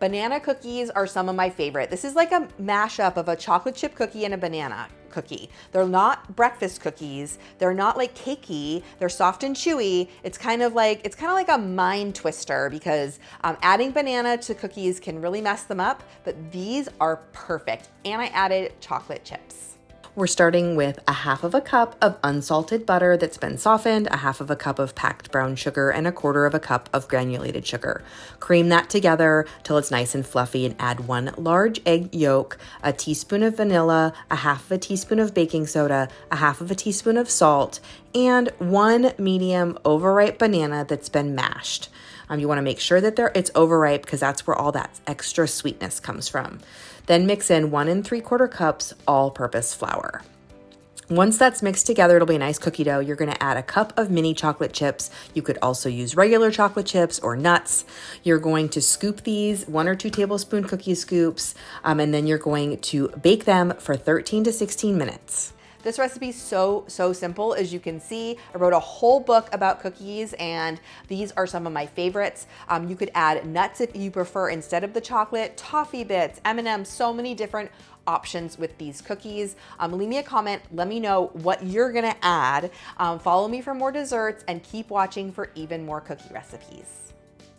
Banana cookies are some of my favorite. This is like a mashup of a chocolate chip cookie and a banana cookie. They're not breakfast cookies. They're not like cakey. They're soft and chewy. It's kind of like a mind twister because adding banana to cookies can really mess them up, but these are perfect. And I added chocolate chips. We're starting with a half of a cup of unsalted butter that's been softened, a half of a cup of packed brown sugar, and a quarter of a cup of granulated sugar. Cream that together till it's nice and fluffy and add 1 large egg yolk, a teaspoon of vanilla, a half of a teaspoon of baking soda, a half of a teaspoon of salt, and 1 medium overripe banana that's been mashed. You want to make sure that it's overripe because that's where all that extra sweetness comes from. Then mix in 1 3/4 cups all-purpose flour. Once that's mixed together, it'll be a nice cookie dough. You're going to add a cup of mini chocolate chips. You could also use regular chocolate chips or nuts. You're going to scoop these 1 or 2 tablespoon cookie scoops, and then you're going to bake them for 13 to 16 minutes. This recipe is so simple. As you can see, I wrote a whole book about cookies and these are some of my favorites. You could add nuts if you prefer instead of the chocolate, toffee bits, M&Ms, so many different options with these cookies. Leave me a comment, let me know what you're gonna add. Follow me for more desserts and keep watching for even more cookie recipes.